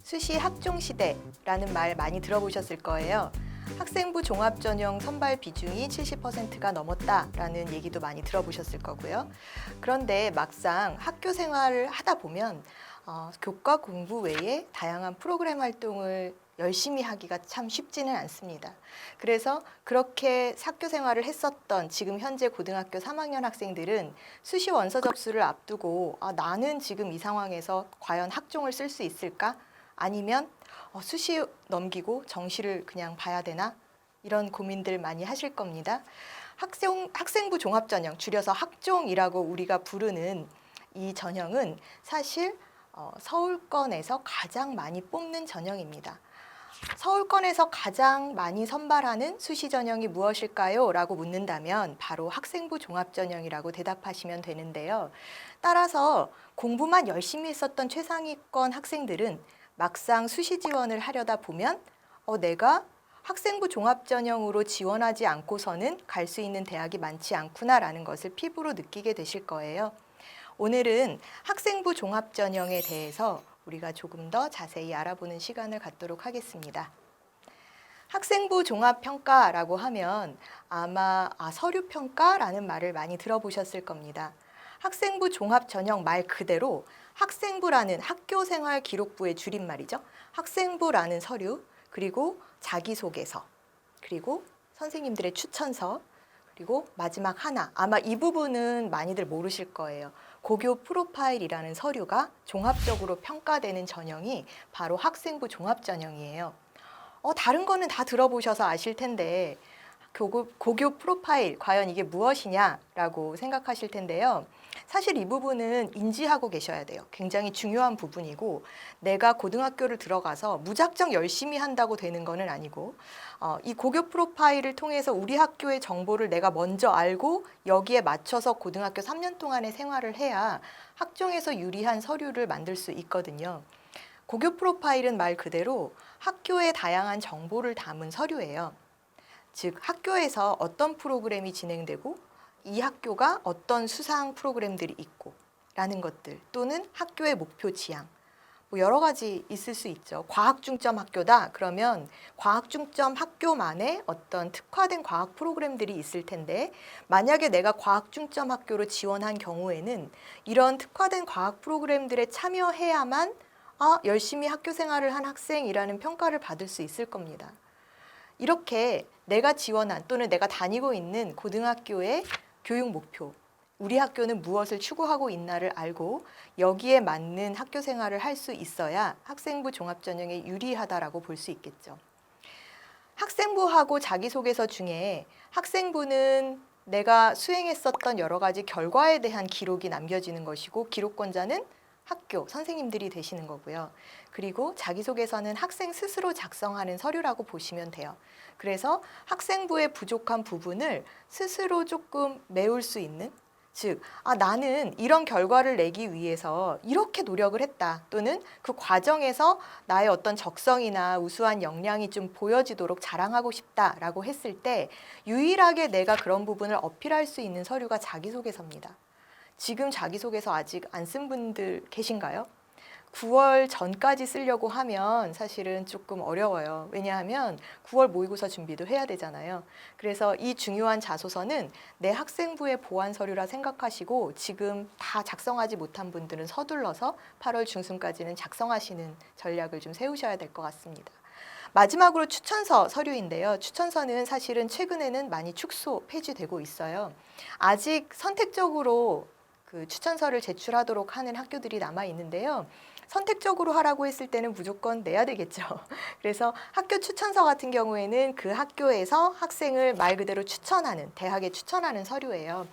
수시 학종시대라는 말 많이 들어보셨을 거예요. 학생부 종합전형 선발 비중이 70%가 넘었다라는 얘기도 많이 들어보셨을 거고요. 그런데 막상 학교 생활을 하다 보면 교과 공부 외에 다양한 프로그램 활동을 열심히 하기가 참 쉽지는 않습니다. 그래서 그렇게 학교 생활을 했었던 지금 현재 고등학교 3학년 학생들은 수시 원서 접수를 앞두고 나는 지금 이 상황에서 과연 학종을 쓸 수 있을까? 아니면 수시 넘기고 정시를 그냥 봐야 되나? 이런 고민들 많이 하실 겁니다. 학생부 종합전형, 줄여서 학종이라고 우리가 부르는 이 전형은 사실 서울권에서 가장 많이 뽑는 전형입니다. 서울권에서 가장 많이 선발하는 수시 전형이 무엇일까요? 라고 묻는다면 바로 학생부 종합전형이라고 대답하시면 되는데요. 따라서 공부만 열심히 했었던 최상위권 학생들은 막상 수시 지원을 하려다 보면 내가 학생부 종합전형으로 지원하지 않고서는 갈 수 있는 대학이 많지 않구나라는 것을 피부로 느끼게 되실 거예요. 오늘은 학생부 종합전형에 대해서 우리가 조금 더 자세히 알아보는 시간을 갖도록 하겠습니다. 학생부 종합평가라고 하면 아마 서류평가라는 말을 많이 들어보셨을 겁니다. 학생부 종합전형 말 그대로 학생부라는 학교생활기록부의 줄임말이죠. 학생부라는 서류, 그리고 자기소개서, 그리고 선생님들의 추천서, 그리고 마지막 하나, 아마 이 부분은 많이들 모르실 거예요. 고교 프로파일이라는 서류가 종합적으로 평가되는 전형이 바로 학생부 종합전형이에요. 다른 거는 다 들어보셔서 아실 텐데 고교 프로파일 과연 이게 무엇이냐라고 생각하실 텐데요. 사실 이 부분은 인지하고 계셔야 돼요. 굉장히 중요한 부분이고 내가 고등학교를 들어가서 무작정 열심히 한다고 되는 거는 아니고 이 고교 프로파일을 통해서 우리 학교의 정보를 내가 먼저 알고 여기에 맞춰서 고등학교 3년 동안의 생활을 해야 학종에서 유리한 서류를 만들 수 있거든요. 고교 프로파일은 말 그대로 학교의 다양한 정보를 담은 서류예요. 즉 학교에서 어떤 프로그램이 진행되고 이 학교가 어떤 수상 프로그램들이 있고 라는 것들, 또는 학교의 목표 지향, 여러 가지 있을 수 있죠. 과학중점 학교다 그러면 과학중점 학교만의 어떤 특화된 과학 프로그램들이 있을 텐데 만약에 내가 과학중점 학교로 지원한 경우에는 이런 특화된 과학 프로그램들에 참여해야만 열심히 학교 생활을 한 학생이라는 평가를 받을 수 있을 겁니다. 이렇게 내가 지원한 또는 내가 다니고 있는 고등학교의 교육 목표, 우리 학교는 무엇을 추구하고 있나를 알고 여기에 맞는 학교 생활을 할 수 있어야 학생부 종합전형에 유리하다라고 볼 수 있겠죠. 학생부하고 자기소개서 중에 학생부는 내가 수행했었던 여러 가지 결과에 대한 기록이 남겨지는 것이고 기록권자는 학교, 선생님들이 되시는 거고요. 그리고 자기소개서는 학생 스스로 작성하는 서류라고 보시면 돼요. 그래서 학생부의 부족한 부분을 스스로 조금 메울 수 있는, 즉, 나는 이런 결과를 내기 위해서 이렇게 노력을 했다. 또는 그 과정에서 나의 어떤 적성이나 우수한 역량이 좀 보여지도록 자랑하고 싶다라고 했을 때 유일하게 내가 그런 부분을 어필할 수 있는 서류가 자기소개서입니다. 지금 자기소개서 아직 안 쓴 분들 계신가요? 9월 전까지 쓰려고 하면 사실은 조금 어려워요. 왜냐하면 9월 모의고사 준비도 해야 되잖아요. 그래서 이 중요한 자소서는 내 학생부의 보완 서류라 생각하시고 지금 다 작성하지 못한 분들은 서둘러서 8월 중순까지는 작성하시는 전략을 좀 세우셔야 될 것 같습니다. 마지막으로 추천서 서류인데요. 추천서는 사실은 최근에는 많이 축소, 폐지되고 있어요. 아직 선택적으로 그 추천서를 제출하도록 하는 학교들이 남아 있는데요. 선택적으로 하라고 했을 때는 무조건 내야 되겠죠. 그래서 학교 추천서 같은 경우에는 그 학교에서 학생을 말 그대로 추천하는, 대학에 추천하는 서류예요.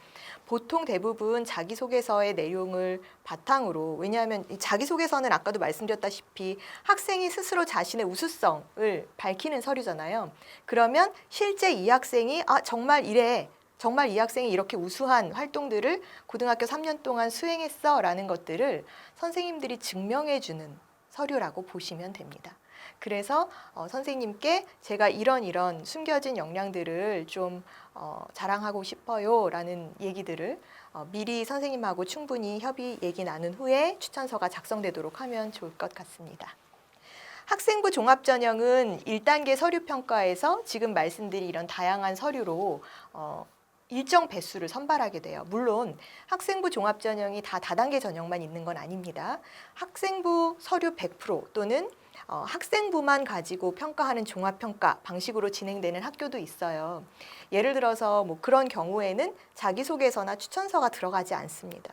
보통 대부분 자기소개서의 내용을 바탕으로, 왜냐하면 자기소개서는 아까도 말씀드렸다시피 학생이 스스로 자신의 우수성을 밝히는 서류잖아요. 그러면 실제 이 학생이 정말 이래, 정말 이 학생이 이렇게 우수한 활동들을 고등학교 3년 동안 수행했어 라는 것들을 선생님들이 증명해주는 서류라고 보시면 됩니다. 그래서 선생님께 제가 이런 숨겨진 역량들을 좀 자랑하고 싶어요 라는 얘기들을 미리 선생님하고 충분히 협의 얘기 나눈 후에 추천서가 작성되도록 하면 좋을 것 같습니다. 학생부 종합전형은 1단계 서류 평가에서 지금 말씀드린 이런 다양한 서류로 일정 배수를 선발하게 돼요. 물론 학생부 종합전형이 다 다단계 전형만 있는 건 아닙니다. 학생부 서류 100% 또는 학생부만 가지고 평가하는 종합평가 방식으로 진행되는 학교도 있어요. 예를 들어서 뭐 그런 경우에는 자기소개서나 추천서가 들어가지 않습니다.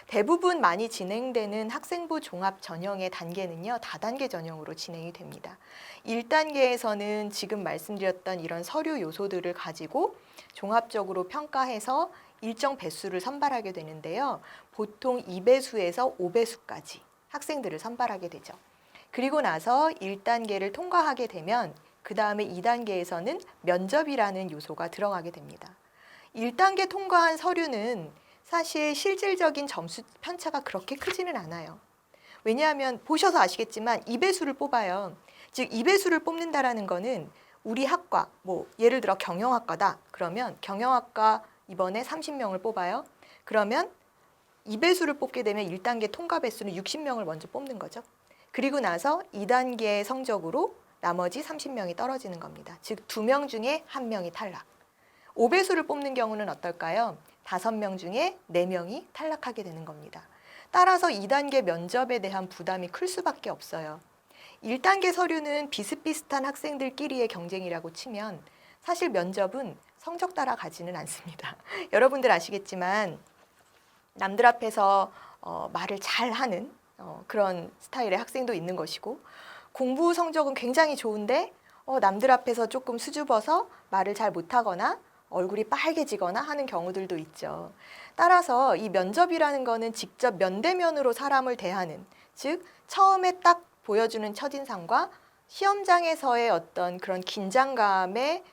대부분 많이 진행되는 학생부 종합 전형의 단계는요, 다단계 전형으로 진행이 됩니다. 1단계에서는 지금 말씀드렸던 이런 서류 요소들을 가지고 종합적으로 평가해서 일정 배수를 선발하게 되는데요. 보통 2배수에서 5배수까지 학생들을 선발하게 되죠. 그리고 나서 1단계를 통과하게 되면 그 다음에 2단계에서는 면접이라는 요소가 들어가게 됩니다. 1단계 통과한 서류는 사실 실질적인 점수 편차가 그렇게 크지는 않아요. 왜냐하면 보셔서 아시겠지만 2배수를 뽑아요. 즉 2배수를 뽑는다라는 거는 우리 학과, 뭐 예를 들어 경영학과다. 그러면 경영학과 이번에 30명을 뽑아요. 그러면 2배수를 뽑게 되면 1단계 통과 배수는 60명을 먼저 뽑는 거죠. 그리고 나서 2단계 성적으로 나머지 30명이 떨어지는 겁니다. 즉 2명 중에 1명이 탈락. 5배수를 뽑는 경우는 어떨까요? 5명 중에 4명이 탈락하게 되는 겁니다. 따라서 2단계 면접에 대한 부담이 클 수밖에 없어요. 1단계 서류는 비슷비슷한 학생들끼리의 경쟁이라고 치면 사실 면접은 성적 따라 가지는 않습니다. 여러분들 아시겠지만 남들 앞에서 말을 잘하는 그런 스타일의 학생도 있는 것이고 공부 성적은 굉장히 좋은데 남들 앞에서 조금 수줍어서 말을 잘 못하거나 얼굴이 빨개지거나 하는 경우들도 있죠. 따라서 이 면접이라는 거는 직접 면대면으로 사람을 대하는, 즉 처음에 딱 보여주는 첫인상과 시험장에서의 어떤 그런 긴장감에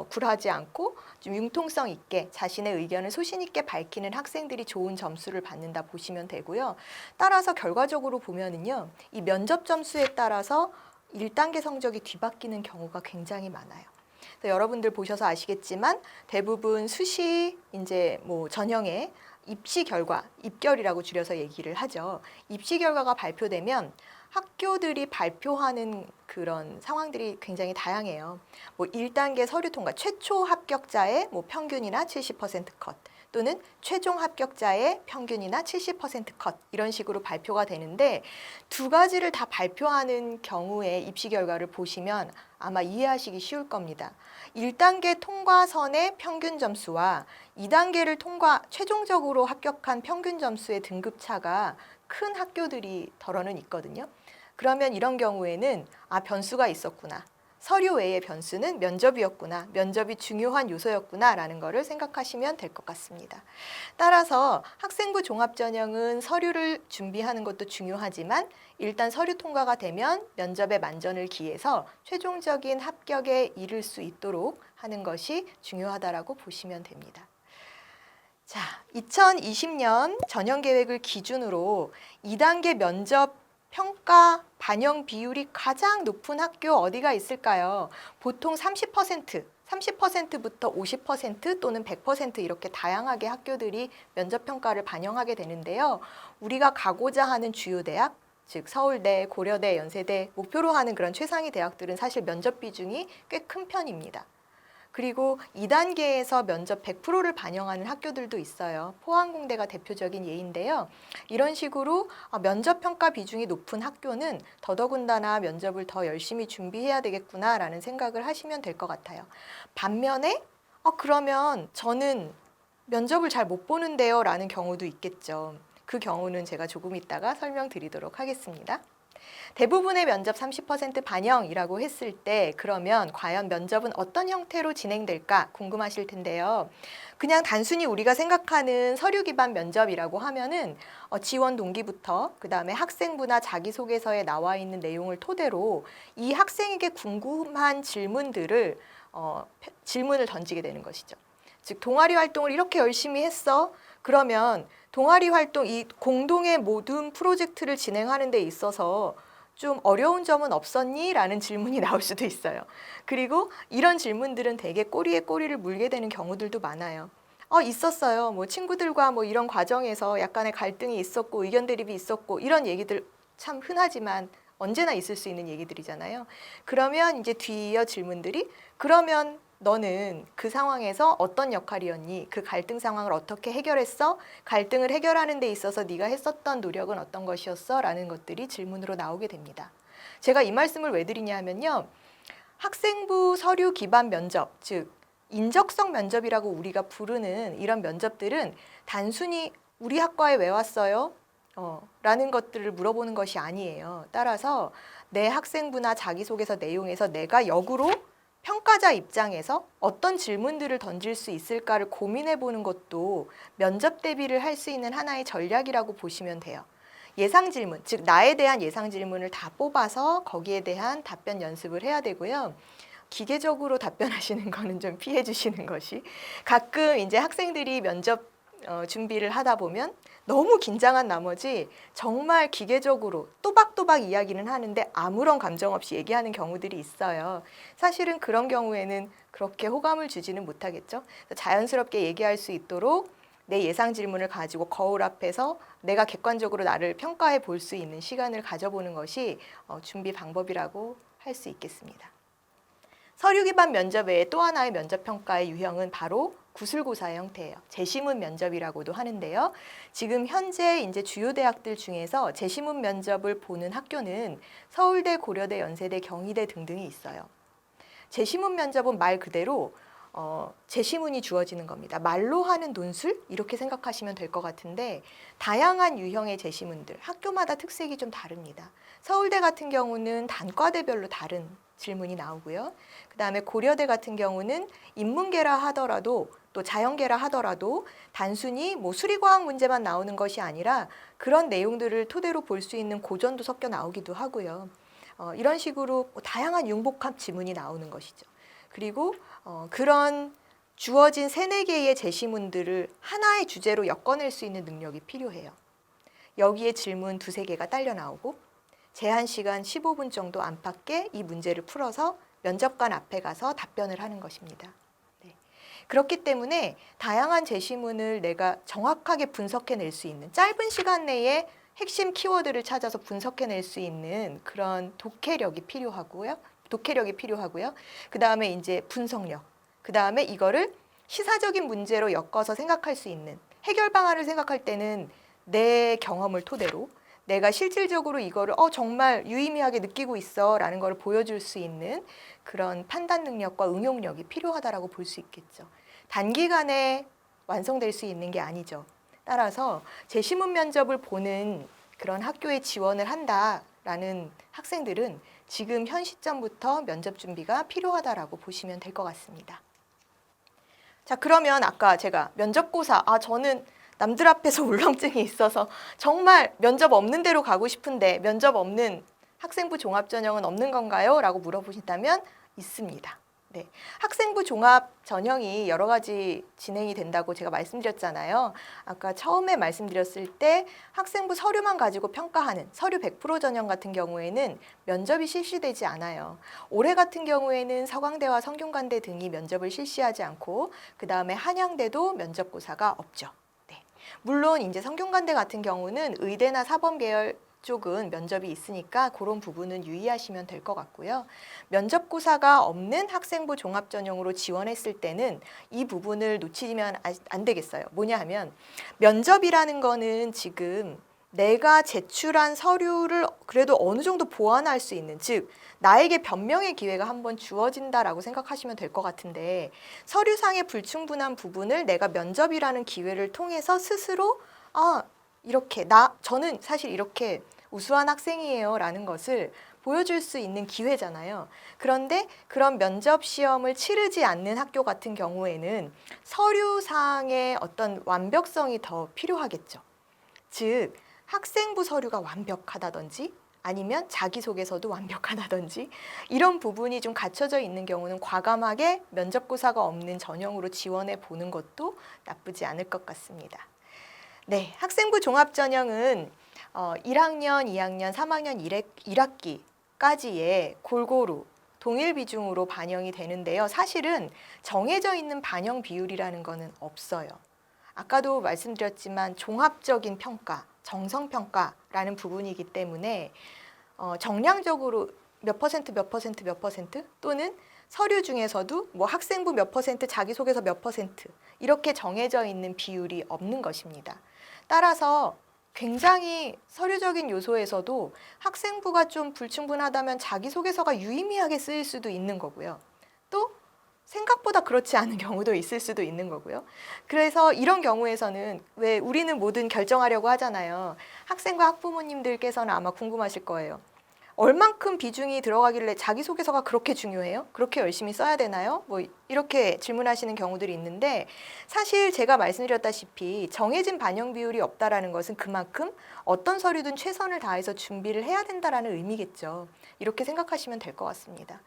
굴하지 않고 좀 융통성 있게 자신의 의견을 소신 있게 밝히는 학생들이 좋은 점수를 받는다 보시면 되고요. 따라서 결과적으로 보면은요, 이 면접 점수에 따라서 1단계 성적이 뒤바뀌는 경우가 굉장히 많아요. 여러분들 보셔서 아시겠지만 대부분 수시 이제 뭐 전형의 입시 결과, 입결이라고 줄여서 얘기를 하죠. 입시 결과가 발표되면 학교들이 발표하는 그런 상황들이 굉장히 다양해요. 뭐 1단계 서류 통과 최초 합격자의 뭐 평균이나 70% 컷 또는 최종 합격자의 평균이나 70% 컷 이런 식으로 발표가 되는데 두 가지를 다 발표하는 경우에 입시 결과를 보시면 아마 이해하시기 쉬울 겁니다. 1단계 통과선의 평균 점수와 2단계를 최종적으로 합격한 평균 점수의 등급차가 큰 학교들이 덜어는 있거든요. 그러면 이런 경우에는 변수가 있었구나. 서류 외의 변수는 면접이었구나. 면접이 중요한 요소였구나라는 것을 생각하시면 될 것 같습니다. 따라서 학생부 종합전형은 서류를 준비하는 것도 중요하지만 일단 서류 통과가 되면 면접에 만전을 기해서 최종적인 합격에 이를 수 있도록 하는 것이 중요하다라고 보시면 됩니다. 자, 2020년 전형계획을 기준으로 2단계 면접 평가 반영 비율이 가장 높은 학교 어디가 있을까요? 보통 30%부터 50% 또는 100% 이렇게 다양하게 학교들이 면접 평가를 반영하게 되는데요. 우리가 가고자 하는 주요 대학, 즉 서울대, 고려대, 연세대 목표로 하는 그런 최상위 대학들은 사실 면접 비중이 꽤 큰 편입니다. 그리고 2단계에서 면접 100%를 반영하는 학교들도 있어요. 포항공대가 대표적인 예인데요. 이런 식으로 면접 평가 비중이 높은 학교는 더더군다나 면접을 더 열심히 준비해야 되겠구나라는 생각을 하시면 될 것 같아요. 반면에 그러면 저는 면접을 잘 못 보는데요 라는 경우도 있겠죠. 그 경우는 제가 조금 이따가 설명드리도록 하겠습니다. 대부분의 면접 30% 반영이라고 했을 때 그러면 과연 면접은 어떤 형태로 진행될까 궁금하실 텐데요. 그냥 단순히 우리가 생각하는 서류 기반 면접이라고 하면은 지원 동기부터 그다음에 학생부나 자기소개서에 나와 있는 내용을 토대로 이 학생에게 궁금한 질문을 던지게 되는 것이죠. 즉 동아리 활동을 이렇게 열심히 했어. 그러면 동아리 활동 이 공동의 모든 프로젝트를 진행하는 데 있어서 좀 어려운 점은 없었니? 라는 질문이 나올 수도 있어요. 그리고 이런 질문들은 되게 꼬리에 꼬리를 물게 되는 경우들도 많아요. 있었어요. 뭐 친구들과 뭐 이런 과정에서 약간의 갈등이 있었고 의견 대립이 있었고 이런 얘기들 참 흔하지만 언제나 있을 수 있는 얘기들이잖아요. 그러면 이제 뒤이어 질문들이 그러면 너는 그 상황에서 어떤 역할이었니? 그 갈등 상황을 어떻게 해결했어? 갈등을 해결하는 데 있어서 네가 했었던 노력은 어떤 것이었어? 라는 것들이 질문으로 나오게 됩니다. 제가 이 말씀을 왜 드리냐 하면요. 학생부 서류 기반 면접, 즉 인적성 면접이라고 우리가 부르는 이런 면접들은 단순히 우리 학과에 왜 왔어요? 라는 것들을 물어보는 것이 아니에요. 따라서 내 학생부나 자기소개서 내용에서 내가 역으로 평가자 입장에서 어떤 질문들을 던질 수 있을까를 고민해 보는 것도 면접 대비를 할 수 있는 하나의 전략이라고 보시면 돼요. 예상 질문, 즉 나에 대한 예상 질문을 다 뽑아서 거기에 대한 답변 연습을 해야 되고요. 기계적으로 답변하시는 거는 좀 피해 주시는 것이. 가끔 이제 학생들이 면접 준비를 하다 보면 너무 긴장한 나머지 정말 기계적으로 또박또박 이야기는 하는데 아무런 감정 없이 얘기하는 경우들이 있어요. 사실은 그런 경우에는 그렇게 호감을 주지는 못하겠죠. 자연스럽게 얘기할 수 있도록 내 예상 질문을 가지고 거울 앞에서 내가 객관적으로 나를 평가해 볼 수 있는 시간을 가져보는 것이 준비 방법이라고 할 수 있겠습니다. 서류 기반 면접 외에 또 하나의 면접 평가의 유형은 바로 구술고사의 형태예요. 제시문 면접이라고도 하는데요. 지금 현재 이제 주요 대학들 중에서 제시문 면접을 보는 학교는 서울대, 고려대, 연세대, 경희대 등등이 있어요. 제시문 면접은 말 그대로 제시문이 주어지는 겁니다. 말로 하는 논술? 이렇게 생각하시면 될 것 같은데 다양한 유형의 제시문들, 학교마다 특색이 좀 다릅니다. 서울대 같은 경우는 단과대별로 다른 질문이 나오고요. 그 다음에 고려대 같은 경우는 인문계라 하더라도 또 자연계라 하더라도 단순히 뭐 수리과학 문제만 나오는 것이 아니라 그런 내용들을 토대로 볼 수 있는 고전도 섞여 나오기도 하고요. 이런 식으로 다양한 융복합 지문이 나오는 것이죠. 그리고 그런 주어진 3-4개의 제시문들을 하나의 주제로 엮어낼 수 있는 능력이 필요해요. 여기에 질문 2-3개가 딸려 나오고 제한 시간 15분 정도 안팎에 이 문제를 풀어서 면접관 앞에 가서 답변을 하는 것입니다. 네. 그렇기 때문에 다양한 제시문을 내가 정확하게 분석해낼 수 있는 짧은 시간 내에 핵심 키워드를 찾아서 분석해낼 수 있는 그런 독해력이 필요하고요. 그 다음에 이제 분석력. 그 다음에 이거를 시사적인 문제로 엮어서 생각할 수 있는 해결 방안을 생각할 때는 내 경험을 토대로 내가 실질적으로 이거를 정말 유의미하게 느끼고 있어 라는 걸 보여줄 수 있는 그런 판단 능력과 응용력이 필요하다라고 볼 수 있겠죠. 단기간에 완성될 수 있는 게 아니죠. 따라서 제시문 면접을 보는 그런 학교에 지원을 한다라는 학생들은 지금 현 시점부터 면접 준비가 필요하다라고 보시면 될 것 같습니다. 자, 그러면 아까 제가 면접고사, 저는 남들 앞에서 울렁증이 있어서 정말 면접 없는 데로 가고 싶은데 면접 없는 학생부 종합전형은 없는 건가요? 라고 물어보신다면 있습니다. 네, 학생부 종합 전형이 여러 가지 진행이 된다고 제가 말씀드렸잖아요. 아까 처음에 말씀드렸을 때 학생부 서류만 가지고 평가하는 서류 100% 전형 같은 경우에는 면접이 실시되지 않아요. 올해 같은 경우에는 서강대와 성균관대 등이 면접을 실시하지 않고 그 다음에 한양대도 면접고사가 없죠. 네. 물론 이제 성균관대 같은 경우는 의대나 사범계열 쪽은 면접이 있으니까 그런 부분은 유의하시면 될 것 같고요. 면접고사가 없는 학생부 종합전형으로 지원했을 때는 이 부분을 놓치면 안 되겠어요. 뭐냐 하면 면접이라는 거는 지금 내가 제출한 서류를 그래도 어느 정도 보완할 수 있는, 즉 나에게 변명의 기회가 한번 주어진다라고 생각하시면 될 것 같은데 서류상의 불충분한 부분을 내가 면접이라는 기회를 통해서 스스로 이렇게 저는 사실 이렇게 우수한 학생이에요 라는 것을 보여줄 수 있는 기회잖아요. 그런데 그런 면접 시험을 치르지 않는 학교 같은 경우에는 서류상의 어떤 완벽성이 더 필요하겠죠. 즉 학생부 서류가 완벽하다든지 아니면 자기소개서도 완벽하다든지 이런 부분이 좀 갖춰져 있는 경우는 과감하게 면접고사가 없는 전형으로 지원해 보는 것도 나쁘지 않을 것 같습니다. 네, 학생부 종합전형은 1학년, 2학년, 3학년 1학기까지의 골고루 동일 비중으로 반영이 되는데요. 사실은 정해져 있는 반영 비율이라는 거는 없어요. 아까도 말씀드렸지만 종합적인 평가, 정성평가라는 부분이기 때문에 정량적으로 몇 퍼센트, 몇 퍼센트, 몇 퍼센트 또는 서류 중에서도 뭐 학생부 몇 퍼센트, 자기소개서 몇 퍼센트 이렇게 정해져 있는 비율이 없는 것입니다. 따라서 굉장히 서류적인 요소에서도 학생부가 좀 불충분하다면 자기소개서가 유의미하게 쓰일 수도 있는 거고요. 또 생각보다 그렇지 않은 경우도 있을 수도 있는 거고요. 그래서 이런 경우에서는 왜 우리는 뭐든 결정하려고 하잖아요. 학생과 학부모님들께서는 아마 궁금하실 거예요. 얼만큼 비중이 들어가길래 자기소개서가 그렇게 중요해요? 그렇게 열심히 써야 되나요? 뭐 이렇게 질문하시는 경우들이 있는데 사실 제가 말씀드렸다시피 정해진 반영 비율이 없다라는 것은 그만큼 어떤 서류든 최선을 다해서 준비를 해야 된다라는 의미겠죠. 이렇게 생각하시면 될 것 같습니다.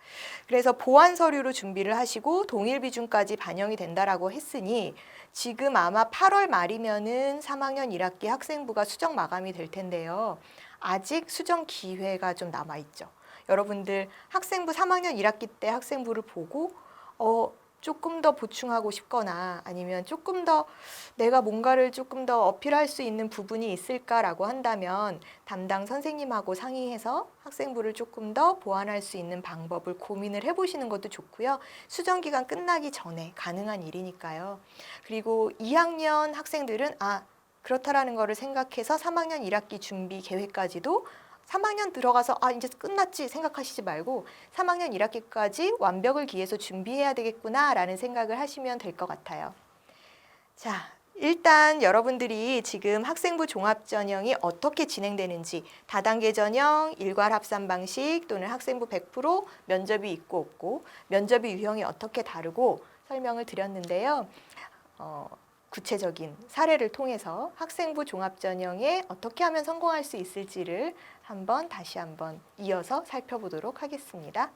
그래서 보완 서류로 준비를 하시고 동일 비중까지 반영이 된다라고 했으니 지금 아마 8월 말이면은 3학년 1학기 학생부가 수정 마감이 될 텐데요. 아직 수정 기회가 좀 남아있죠. 여러분들 학생부 3학년 1학기 때 학생부를 보고 조금 더 보충하고 싶거나 아니면 조금 더 내가 뭔가를 조금 더 어필할 수 있는 부분이 있을까라고 한다면 담당 선생님하고 상의해서 학생부를 조금 더 보완할 수 있는 방법을 고민을 해보시는 것도 좋고요. 수정 기간 끝나기 전에 가능한 일이니까요. 그리고 2학년 학생들은 그렇다라는 거를 생각해서 3학년 1학기 준비 계획까지도 3학년 들어가서 이제 끝났지 생각하시지 말고 3학년 1학기까지 완벽을 기해서 준비해야 되겠구나라는 생각을 하시면 될 것 같아요. 자, 일단 여러분들이 지금 학생부 종합전형이 어떻게 진행되는지 다단계 전형, 일괄 합산 방식 또는 학생부 100% 면접이 있고 없고 면접의 유형이 어떻게 다르고 설명을 드렸는데요. 구체적인 사례를 통해서 학생부 종합전형에 어떻게 하면 성공할 수 있을지를 다시 한번 이어서 살펴보도록 하겠습니다.